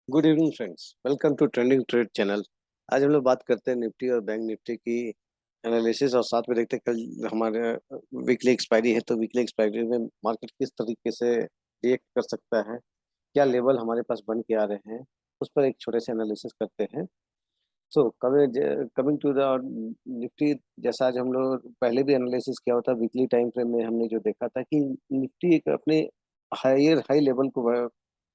Good evening friends, welcome to trending trade channel. आज हम लोग बात करते हैं निफ्टी और बैंक निफ्टी की एनालिसिस और साथ में देखते हैं कल हमारे वीकली एक्सपायरी है तो वीकली एक्सपायरी में मार्केट किस तरीके से रिएक्ट कर सकता है, क्या लेवल हमारे पास बन के आ रहे हैं, उस पर एक छोटे से एनालिसिस करते हैं। So coming to the Nifty, जैसा आज हम लोग पहले भी एनालिसिस किया होता वीकली टाइम फ्रेम में, हमने जो देखा था कि निफ्टी एक अपने हाई लेवल को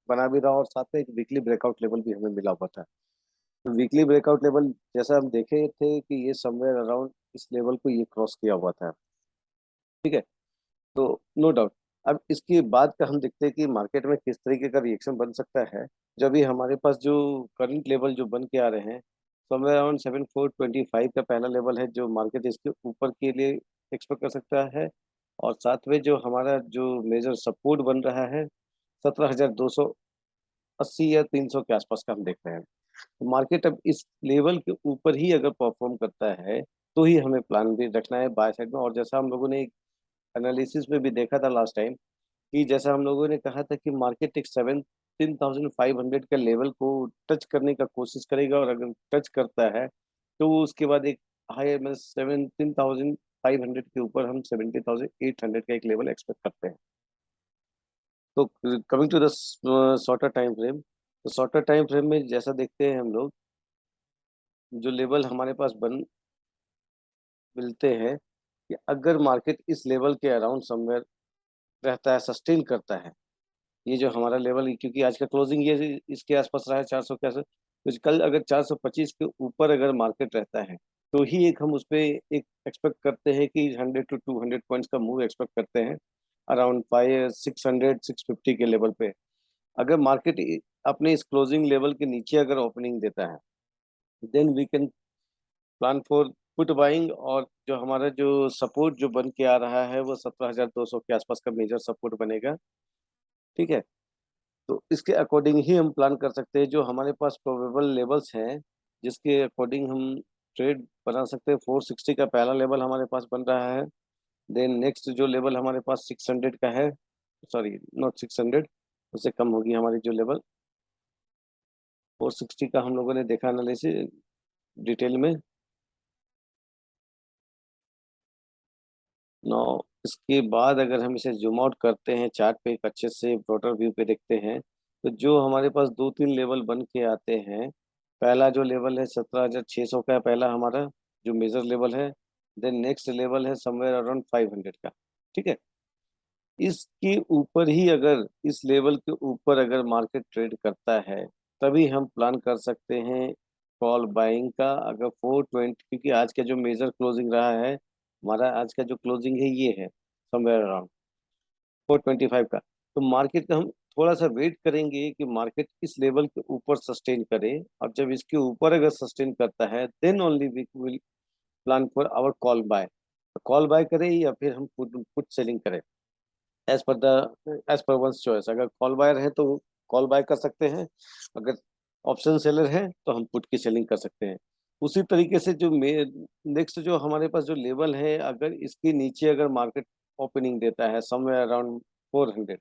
बना भी रहा और साथ में एक वीकली ब्रेकआउट लेवल भी हमें मिला हुआ था। तो वीकली ब्रेकआउट लेवल जैसा हम देखे थे कि ये समवेयर अराउंड इस लेवल को ये क्रॉस किया हुआ था। ठीक है, तो नो डाउट अब इसके बाद का हम देखते हैं कि मार्केट में किस तरीके का रिएक्शन बन सकता है। जब भी हमारे पास जो करंट लेवल जो बन के आ रहे हैं, समवेयर अराउंड 7425 का पहला लेवल है जो मार्केट इसके ऊपर के लिए एक्सपेक्ट कर सकता है। और साथ में जो हमारा जो मेजर सपोर्ट बन रहा है 17,280 या 300 के आसपास का हम देख रहे हैं। तो मार्केट अब इस लेवल के ऊपर ही अगर परफॉर्म करता है तो ही हमें प्लान भी रखना है बाय साइड में। और जैसा हम लोगों ने एनालिसिस में भी देखा था लास्ट टाइम कि जैसा हम लोगों ने कहा था कि मार्केट एक 17,500 का लेवल को टच करने का कोशिश करेगा और अगर टच करता है तो वो उसके बाद एक हाई में 17,500 के ऊपर हम 70,800 का एक लेवल एक्सपेक्ट करते हैं। तो coming to the shorter time frame, तो शॉर्टर टाइम फ्रेम में जैसा देखते हैं हम लोग, जो लेवल हमारे पास बन मिलते हैं कि अगर मार्केट इस लेवल के अराउंड समवेयर रहता है, सस्टेन करता है, ये जो हमारा लेवल, क्योंकि आज का क्लोजिंग ये इसके आसपास रहा है 400 के आसपास, तो कल अगर 425 के ऊपर अगर मार्केट रहता है तो ही एक हम उस पे एक एक्सपेक्ट करते हैं कि 100 to 200 पॉइंट्स का मूव एक्सपेक्ट करते हैं अराउंड 600 650 के लेवल पे। अगर मार्केट अपने इस क्लोजिंग लेवल के नीचे अगर ओपनिंग देता है then we can plan for put buying. और जो हमारा जो सपोर्ट जो बन के आ रहा है वो 17,200 के आसपास का मेजर सपोर्ट बनेगा। ठीक है, तो इसके अकॉर्डिंग ही हम प्लान कर सकते हैं जो हमारे पास प्रोबेबल लेवल्स हैं, जिसके अकॉर्डिंग हम ट्रेड बना सकते हैं। 460 का पहला लेवल हमारे पास बन रहा है। देन नेक्स्ट जो लेवल हमारे पास 600 का है, सॉरी नॉट 600, उससे कम होगी हमारी जो लेवल 460 का हम लोगों ने देखा एनालिसिस डिटेल में। नौ इसके बाद अगर हम इसे जूम आउट करते हैं चार्ट पे, एक अच्छे से ब्रॉडर व्यू पे देखते हैं, तो जो हमारे पास दो तीन लेवल बन के आते हैं। पहला जो लेवल है 17,600 का, पहला हमारा जो मेजर लेवल है। देन नेक्स्ट लेवल है समवेयर अराउंड 500 का। ठीक है, इसके ऊपर ही अगर इस लेवल के ऊपर अगर मार्केट ट्रेड करता है तभी हम प्लान कर सकते हैं कॉल बाइंग का। अगर 420, क्योंकि आज का जो मेजर क्लोजिंग रहा है, हमारा आज का जो क्लोजिंग है ये है समवेयर अराउंड 425 का। तो मार्केट का हम थोड़ा सा वेट करेंगे कि मार्केट इस लेवल के ऊपर सस्टेन करे, और जब इसके ऊपर अगर सस्टेन करता है then only we will plan for our call buy. Call buy करें या फिर हम पुट पुट सेलिंग करें, एज पर वंस चॉइस। अगर कॉल बायर है तो कॉल बाय कर सकते हैं, अगर ऑप्शन सेलर है तो हम पुट की सेलिंग कर सकते हैं। उसी तरीके से जो नेक्स्ट जो हमारे पास जो लेवल है, अगर इसके नीचे अगर मार्केट ओपनिंग देता है समवेयर अराउंड 400,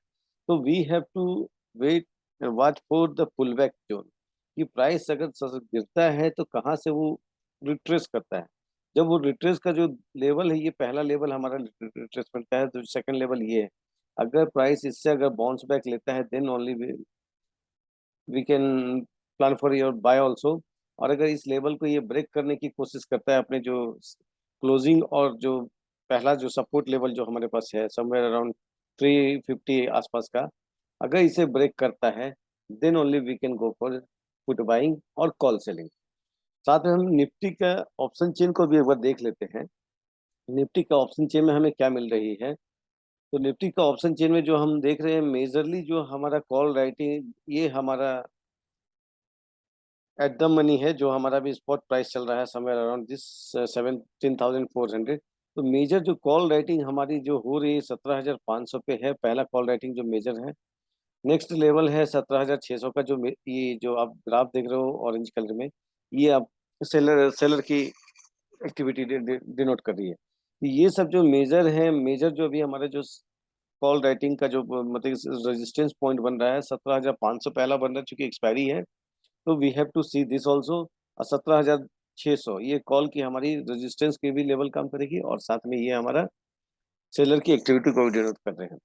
तो we have to wait watch for the pull back zone. कि प्राइस अगर गिरता है तो कहाँ से वो रिट्रेस करता है। जब वो रिट्रेस का जो लेवल है, ये पहला लेवल हमारा रिट्रेसमेंट का है, तो सेकंड लेवल ये है। अगर प्राइस इससे अगर बाउंस बैक लेता है then only we can plan for your buy also. और अगर इस लेवल को ये ब्रेक करने की कोशिश करता है, अपने जो क्लोजिंग और जो पहला जो सपोर्ट लेवल जो हमारे पास है समवेयर अराउंड 350 आसपास का, अगर इसे ब्रेक करता है then only we can go for put buying और कॉल सेलिंग। साथ में हम निफ्टी का ऑप्शन चेन को भी एक बार देख लेते हैं। निफ्टी का ऑप्शन चेन में हमें क्या मिल रही है। तो निफ्टी का ऑप्शन चेन में जो हम देख रहे हैं मेजरली जो हमारा कॉल राइटिंग, ये हमारा एट द मनी है, जो हमारा भी स्पॉट प्राइस चल रहा है समवेयर अराउंड दिस 17,400। तो मेजर जो कॉल राइटिंग हमारी जो हो रही है 17,500 पे है, पहला कॉल राइटिंग जो मेजर है। नेक्स्ट लेवल है 17,600 का, जो ये जो आप ग्राफ देख रहे हो ऑरेंज कलर में, ये आप सेलर सेलर की एक्टिविटी डिनोट कर रही है। तो ये सब जो मेजर है, मेजर जो अभी हमारे जो कॉल राइटिंग का जो मतलब रेजिस्टेंस पॉइंट बन रहा है 17,500 पहला बन रहा है, चूंकि एक्सपायरी है। तो we have to see this also. 17,600 ये कॉल की हमारी रेजिस्टेंस की भी लेवल काम करेगी, और साथ में ये हमारा सेलर की एक्टिविटी को भी डिनोट कर रहे हैं।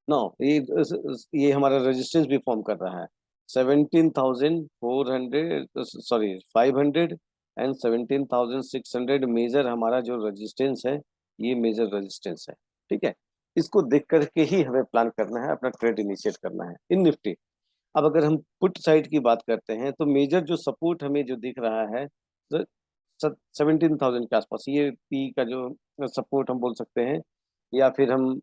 नो, ये हमारा रेजिस्टेंस भी फॉर्म कर रहा है। 17,400, सॉरी 500 एंड 17,600 मेजर हमारा जो रेजिस्टेंस है, ये मेजर रेजिस्टेंस है। ठीक है, इसको देख करके ही हमें प्लान करना है, अपना ट्रेड इनिशिएट करना है इन निफ्टी। अब अगर हम पुट साइड की बात करते हैं, तो मेजर जो सपोर्ट हमें जो दिख रहा है 17,000 के आसपास, ये पी का जो सपोर्ट हम बोल सकते हैं। या फिर हम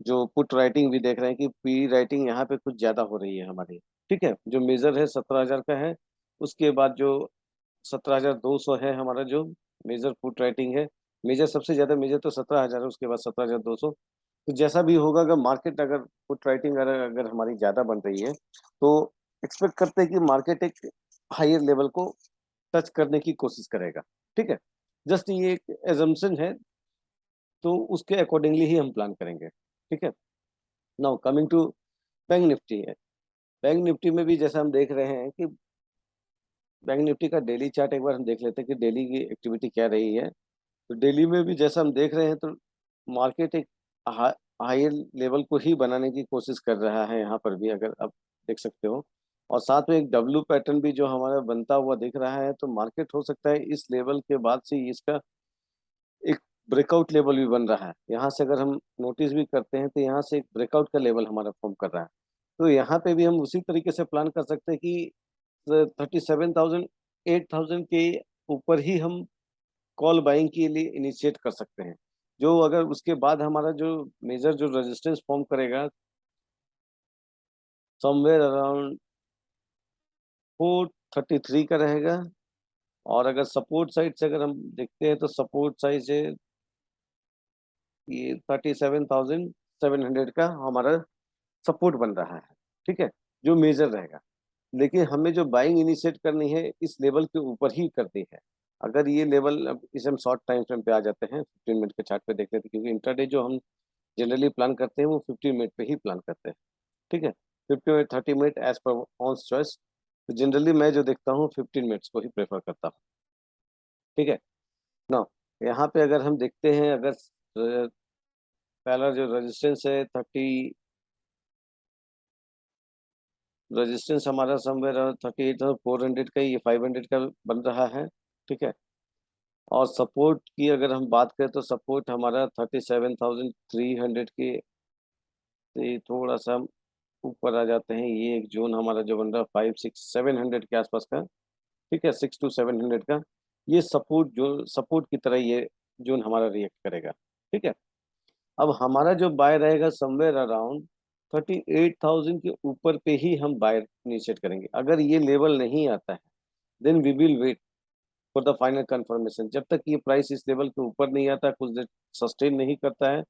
जो पुट राइटिंग भी देख रहे हैं कि पी राइटिंग यहाँ पे कुछ ज्यादा हो रही है हमारी। ठीक है, जो मेजर है 17,000 का है। उसके बाद जो 17,200 है हमारा जो मेजर पुट राइटिंग है। मेजर सबसे ज्यादा मेजर तो 17,000 है, उसके बाद 17,200। तो जैसा भी होगा, अगर मार्केट अगर पुट राइटिंग अगर अगर हमारी ज्यादा बन रही है, तो एक्सपेक्ट करते हैं कि मार्केट एक हायर लेवल को टच करने की कोशिश करेगा। ठीक है, जस्ट ये एक एजम्पशन है, तो उसके अकॉर्डिंगली ही हम प्लान करेंगे। ठीक है, now coming to bank Nifty है। बैंक निफ्टी में भी जैसा हम देख रहे हैं कि बैंक निफ्टी का डेली चार्ट एक बार हम देख लेते हैं कि डेली की एक्टिविटी क्या रही है। तो डेली में भी जैसा हम देख रहे हैं, तो मार्केट एक हायर लेवल को ही बनाने की कोशिश कर रहा है यहाँ पर भी, अगर आप देख सकते हो। और साथ में एक डब्ल्यू पैटर्न भी जो हमारा बनता हुआ दिख रहा है, तो मार्केट हो सकता है इस लेवल के बाद से इसका एक ब्रेकआउट लेवल भी बन रहा है। यहाँ से अगर हम नोटिस भी करते हैं, तो यहाँ से एक ब्रेकआउट का लेवल हमारा फॉर्म कर रहा है। तो यहाँ पे भी हम उसी तरीके से प्लान कर सकते हैं कि 37,000 8,000 के ऊपर ही हम कॉल बाइंग के लिए इनिशिएट कर सकते हैं। जो अगर उसके बाद हमारा जो मेजर जो रेजिस्टेंस फॉर्म करेगा समवेयर अराउंड 433 का रहेगा। और अगर सपोर्ट साइड से अगर हम देखते हैं, तो सपोर्ट साइड से ये 37,700 का हमारा सपोर्ट बन रहा है। ठीक है, जो मेजर रहेगा। लेकिन हमें जो बाइंग इनिशिएट करनी है, इस लेवल के ऊपर ही करनी है। अगर ये लेवल, अब इसे हम शॉर्ट टाइम फ्रेम पे आ जाते हैं, 15 मिनट के चार्ट पे देख लेते हैं, क्योंकि इंट्राडे जो हम जनरली प्लान करते हैं वो 15 मिनट पे ही प्लान करते हैं। ठीक है, 50 minute 30 minute as per on choice. तो जनरली मैं जो देखता हूँ 15 मिनट्स को ही प्रेफर करता हूँ। ठीक है ना, यहाँ पे अगर हम देखते हैं, अगर पहला जो रेजिस्टेंस है 30, रेजिस्टेंस हमारा समवेयर 38,400 का, ये 500 का बन रहा है। ठीक है, और सपोर्ट की अगर हम बात करें, तो सपोर्ट हमारा 37,300 के से थोड़ा सा हम ऊपर आ जाते हैं। ये एक जोन हमारा जो बन रहा है 5, 6, 700 के आसपास का। ठीक है, 6 to 700 का ये सपोर्ट, जो सपोर्ट की तरह ये जोन हमारा रिएक्ट करेगा। ठीक है, अब हमारा जो बाय रहेगा समवेयर अराउंड 38,000 के ऊपर पे ही हम बाय इनिशिएट करेंगे। अगर ये लेवल नहीं आता है, then we will wait for the final confirmation. जब तक ये प्राइस इस लेवल के ऊपर नहीं आता, कुछ देर सस्टेन नहीं करता है,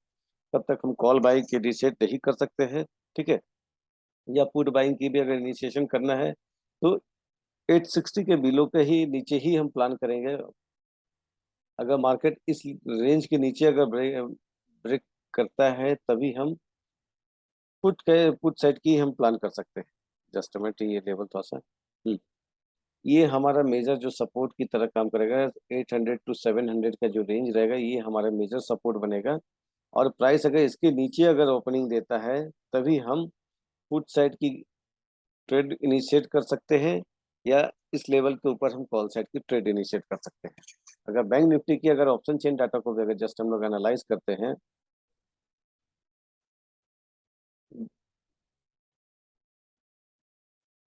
तब तक हम कॉल बाइंग की इनिशिएट नहीं कर सकते हैं। ठीक है, या पुट बाइंग की भी अगर इनिशिएशन करना है, तो 860 के बिलो के ही नीचे ही हम प्लान करेंगे। अगर मार्केट इस रेंज के नीचे अगर ब्रेक करता है, तभी हम पुट साइड की हम प्लान कर सकते हैं। जस्ट मिनट, ये लेवल थोड़ा सा ये हमारा मेजर जो सपोर्ट की तरह काम करेगा। 800 to 700 का जो रेंज रहेगा, ये हमारा मेजर सपोर्ट बनेगा। और प्राइस अगर इसके नीचे अगर ओपनिंग देता है, तभी हम पुट साइड की ट्रेड इनिशिएट कर सकते हैं, या इस लेवल के ऊपर हम कॉल साइड की ट्रेड इनिशिएट कर सकते हैं। अगर बैंक निफ्टी की अगर ऑप्शन चेन डाटा को भी अगर जस्ट हम लोग एनालाइज करते हैं,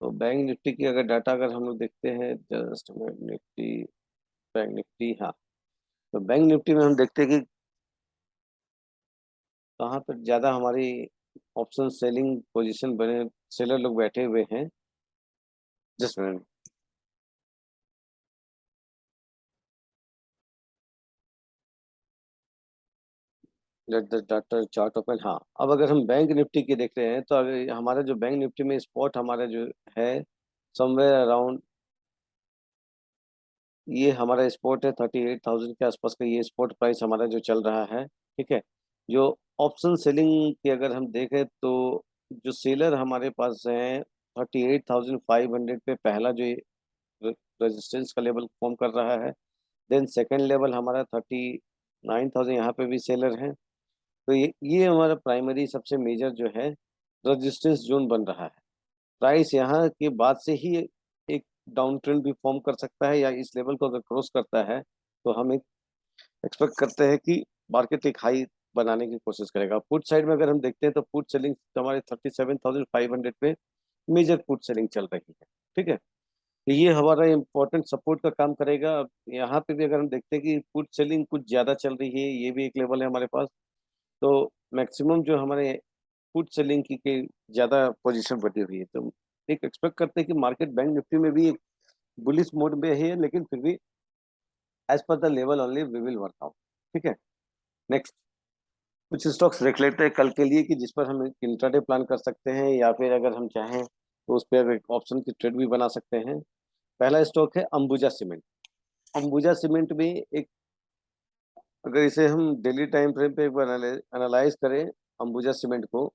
तो बैंक निफ्टी की अगर डाटा अगर हम लोग देखते हैं, जस्ट निफ्टी, बैंक निफ्टी, हाँ। तो बैंक निफ्टी में हम देखते हैं कि कहाँ पर ज़्यादा हमारी ऑप्शन सेलिंग पोजीशन बने, सेलर लोग बैठे हुए हैं। Just minute, let the data chart open. हाँ, अब अगर हम बैंक निफ्टी की देख रहे हैं, तो अगर हमारा जो बैंक निफ्टी में स्पॉट हमारा जो है समवेयर अराउंड, ये हमारा स्पॉट है 38,000 के आसपास का, ये स्पॉट प्राइस हमारा जो चल रहा है। ठीक है, जो ऑप्शन सेलिंग की अगर हम देखें, तो जो सेलर हमारे पास हैं 38,500 पे पहला जो रेजिस्टेंस का लेवल फॉर्म कर रहा है। देन सेकेंड लेवल हमारा 39,000, यहाँ पे भी सेलर है। तो ये हमारा प्राइमरी सबसे मेजर जो है रेजिस्टेंस जोन बन रहा है। प्राइस यहाँ के बाद से ही एक डाउन ट्रेंड भी फॉर्म कर सकता है, या इस लेवल को अगर क्रॉस करता है तो हम एक एक्सपेक्ट करते हैं कि मार्केट एक हाई बनाने की कोशिश करेगा। पुट साइड में अगर हम देखते हैं तो पुट सेलिंग हमारे 37,500 पे मेजर पुट सेलिंग चल रही है। ठीक है, तो ये हमारा इम्पोर्टेंट सपोर्ट का काम करेगा। अब यहाँ पे भी अगर हम देखते हैं कि पुट सेलिंग कुछ ज्यादा चल रही है, ये भी एक लेवल है हमारे पास। तो मैक्सिमम जो हमारे पुट सेलिंग की ज्यादा पोजीशन बनी हुई है, तो एक एक्सपेक्ट करते हैं कि मार्केट बैंक निफ्टी में भी एक बुलिश मोड में है, लेकिन फिर भी as per the level only we will work out. ठीक है, नेक्स्ट कुछ स्टॉक्स देख लेते हैं कल के लिए कि जिस पर हम इंट्राडे प्लान कर सकते हैं, या फिर अगर हम चाहें तो उस पर एक ऑप्शन की ट्रेड भी बना सकते हैं। पहला स्टॉक है अंबुजा सीमेंट। अंबुजा सीमेंट में एक, अगर इसे हम डेली टाइम फ्रेम पे एक बार एनालाइज करें अंबुजा सीमेंट को,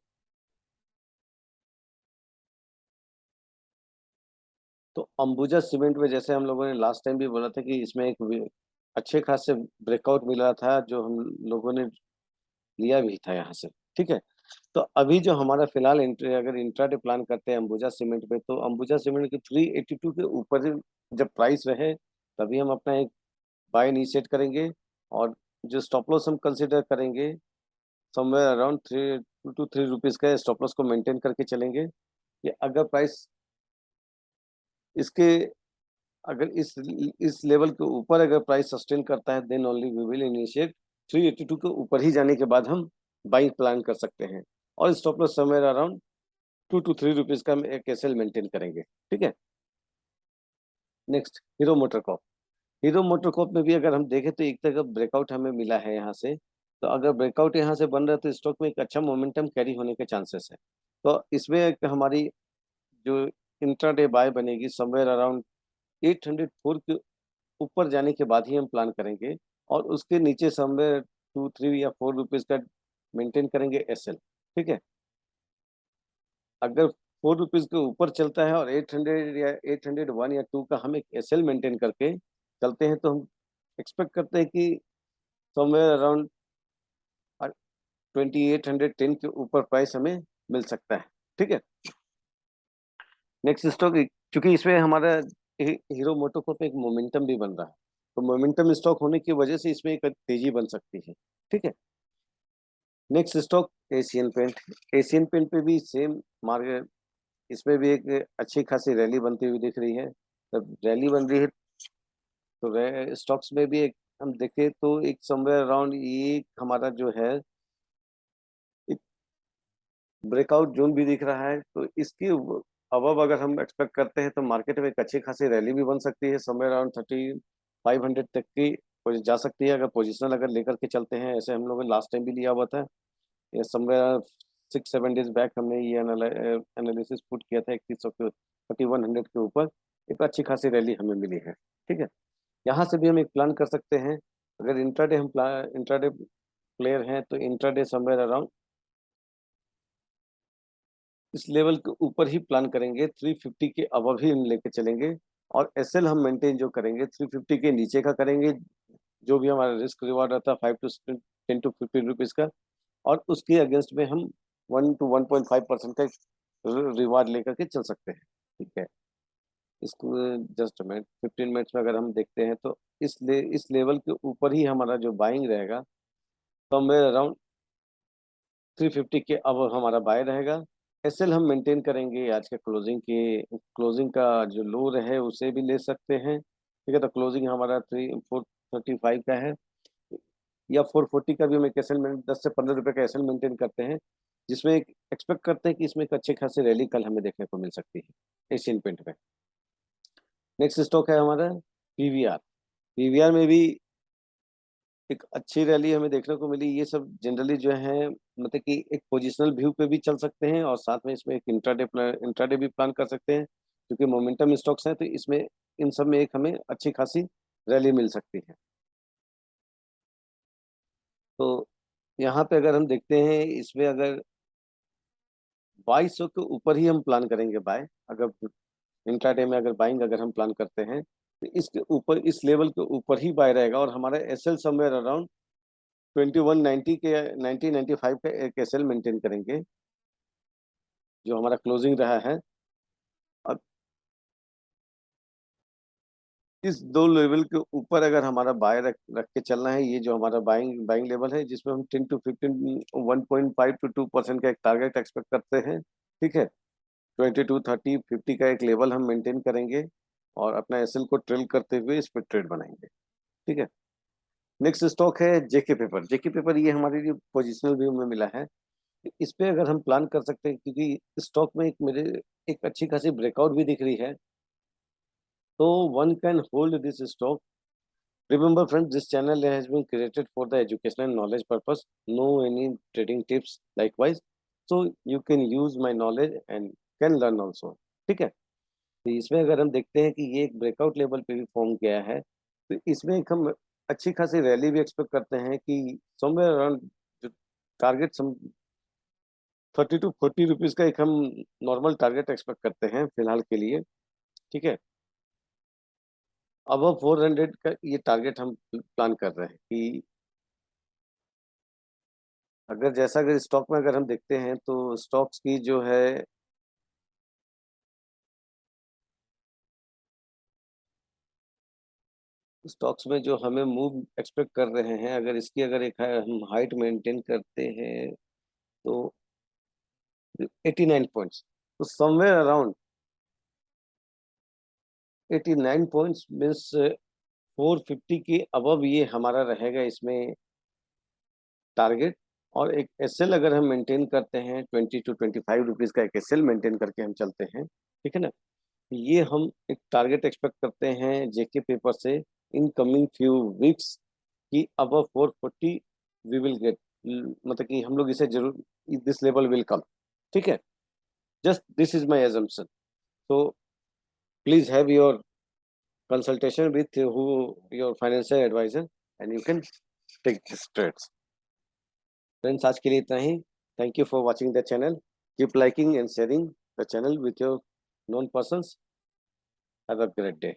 तो अंबुजा सीमेंट में जैसे हम लोगों ने लास्ट टाइम भी बोला था कि इसमें एक अच्छे खासे ब्रेकआउट मिला था, जो हम लोगों ने लिया भी था यहाँ से। ठीक है, तो अभी जो हमारा फिलहाल एंट्री, अगर इंट्राडे प्लान करते हैं अंबुजा सीमेंट पे, तो अंबुजा सीमेंट की 382 के ऊपर जब प्राइस रहे तभी हम अपना एक बाय इनिशिएट करेंगे। और जो स्टॉप लॉस हम कंसिडर करेंगे, समवेयर अराउंड 3 to 3 रुपीज का स्टॉप लॉस को मेंटेन करके चलेंगे। कि अगर प्राइस इसके, अगर इस लेवल के ऊपर अगर प्राइस सस्टेन करता है, then only we will initiate. 382 के ऊपर ही जाने के बाद हम बाइंग प्लान कर सकते हैं। और stop loss somewhere around 2 to 3 rupees का हम एक एसएल मेंटेन करेंगे। ठीक है, next hero MotoCorp. Hero MotoCorp में भी अगर हम देखें तो एक तरह ब्रेकआउट हमें मिला है यहाँ से। तो अगर ब्रेकआउट यहाँ से बन रहा है तो स्टॉक में एक अच्छा मोमेंटम कैरी होने के चांसेस है। तो इसमें एक हमारी जो इंट्राडे बाय बनेगी समवेयर अराउंड 804 के ऊपर जाने के बाद ही हम प्लान करेंगे। और उसके नीचे समवेयर 2 3 या 4 रुपीज का मेंटेन करेंगे एसएल। ठीक है, अगर 4 रुपीज के ऊपर चलता है और 800 या 801 या 2 का हम एक एसएल मेंटेन करके चलते हैं, तो हम एक्सपेक्ट करते हैं कि समवेयर अराउंड 2810 के ऊपर प्राइस हमें मिल सकता है। ठीक है, नेक्स्ट स्टॉक, क्योंकि इसमें हमारा हीरो मोटोकॉर्प पे एक मोमेंटम भी बन रहा है, तो मोमेंटम स्टॉक होने की वजह से इसमें एक तेजी बन सकती है। ठीक है, नेक्स्ट स्टॉक एशियन पेंट। एशियन पेंट पे भी सेम मार्केट, इसमें भी एक अच्छी खासी रैली बनती हुई दिख रही है। जब रैली बन रही है तो स्टॉक्स में भी एक हम देखें तो एक समवेयर अराउंड ये हमारा जो है एक ब्रेकआउट जोन भी दिख रहा है। तो इसके अबव अगर हम एक्सपेक्ट करते हैं तो मार्केट में एक अच्छी खासी रैली भी बन सकती है, समवेयर अराउंड 3500 तक की जा सकती है, अगर पोजिशनल अगर लेकर के चलते हैं। ऐसे हम लोगों ने लास्ट टाइम भी लिया हुआ था, ये समवेयर 6 7 डेज बैक हमने ये एनालिसिस पुट किया था 3100 के 3100 के ऊपर एक अच्छी खासी रैली हमें मिली है। ठीक है, यहाँ से भी हम एक प्लान कर सकते हैं। अगर इंट्राडे हम इंट्राडे प्लेयर हैं तो इंट्राडे समवेयर अराउंड इस लेवल के ऊपर ही प्लान करेंगे, 350 के अबव ही हम लेके चलेंगे। और एसएल हम मेंटेन जो करेंगे 350 के नीचे का करेंगे, जो भी हमारा रिस्क रिवार्ड रहता है 5 to 10 to 15 रुपीज का। और उसके अगेंस्ट में हम 1 to 1.5% का रिवार्ड लेकर के चल सकते हैं। ठीक है, इसको जस्ट मिनट 15 मिनट्स में अगर हम देखते हैं तो इस लेवल के ऊपर ही हमारा जो बाइंग रहेगा, तो हमें अराउंड 350 के अब हमारा बाय रहेगा। एसएल हम मेंटेन करेंगे आज के क्लोजिंग का जो लो रहे उसे भी ले सकते हैं। ठीक है, तो क्लोजिंग हमारा 435 का है, या 440 का भी हम एक एसएल में 10 से 15 रुपए का एसएल मेंटेन करते हैं, जिसमें एक एक्सपेक्ट करते हैं कि इसमें एक अच्छे खासी रैली कल हमें देखने को मिल सकती है एशियन पेंट में। नेक्स्ट स्टॉक है हमारा पीवीआर। पीवीआर में भी एक अच्छी रैली हमें देखने को मिली। ये सब जनरली जो है मतलब कि एक पोजिशनल व्यू पे भी चल सकते हैं, और साथ में इसमें एक इंट्राडे भी प्लान कर सकते हैं, क्योंकि मोमेंटम स्टॉक्स हैं तो इसमें इन सब में एक हमें अच्छी खासी रैली मिल सकती है। तो यहाँ पे अगर हम देखते हैं इसमें अगर 2200 के ऊपर ही हम प्लान करेंगे बाय। अगर इंट्राडे में अगर बाइंग अगर हम प्लान करते हैं तो इसके ऊपर, इस लेवल के ऊपर ही बाय रहेगा, और हमारा एसएल समवेयर अराउंड 2190 के 1995 का एक एसएल मेंटेन करेंगे, जो हमारा क्लोजिंग रहा है। अब इस दो लेवल के ऊपर अगर हमारा बाय रख के चलना है, ये जो हमारा बाइंग बाइंग लेवल है, जिसमें हम 10 टू 15 1.5 टू 2% का एक टारगेट एक्सपेक्ट करते हैं। ठीक है, 22 30 50 का एक लेवल हम मेंटेन करेंगे और अपना एसएल को ट्रेल करते हुए इस पर ट्रेड बनाएंगे। ठीक है, नेक्स्ट स्टॉक है जेके पेपर। जेके पेपर ये हमारे लिए पोजिशनल व्यू में मिला है। इस पे अगर हम प्लान कर सकते हैं, क्योंकि स्टॉक में एक मेरे एक अच्छी खासी ब्रेकआउट भी दिख रही है, तो one can hold this stock. Remember friends, this channel has been created for the educational knowledge purpose, no any trading tips likewise. So you can use my knowledge and can learn also. ठीक है, तो इसमें अगर हम देखते हैं कि ये एक ब्रेकआउट लेवल पे भी फॉर्म किया है, तो इसमें एक हम अच्छी खासी रैली भी एक्सपेक्ट करते हैं कि समवेयर अराउंड जो टारगेट सम 30 to 40 रुपीज का एक हम नॉर्मल टारगेट एक्सपेक्ट करते हैं फिलहाल के लिए। ठीक है, अब 400 का ये टारगेट हम प्लान कर रहे हैं कि अगर जैसा अगर स्टॉक में अगर हम देखते हैं तो स्टॉक्स की जो है स्टॉक्स में जो हमें मूव एक्सपेक्ट कर रहे हैं, अगर इसकी अगर एक हम हाइट मेंटेन करते हैं तो 89 पॉइंट्स, तो समवेयर अराउंड 89 पॉइंट्स मीन्स 450 के अबव ये हमारा रहेगा इसमें टारगेट। और एक एसएल अगर हम मेंटेन करते हैं 20 to 25 रुपीज का एक एसएल मेंटेन करके हम चलते हैं, ठीक है ना, ये हम एक टारगेट एक्सपेक्ट करते हैं जेके पेपर से इन कमिंग फ्यू वीक्स कि अबव 440 वी विल गेट, मतलब कि हम लोग इसे जरूर, दिस लेवल विल कम। ठीक है, just this is my assumption, so please have your consultation with who your financial advisor and you can take this trades. Friends, आज के लिए इतना ही। Thank you for watching the channel. Keep liking and sharing the channel with your known persons. Have a great day.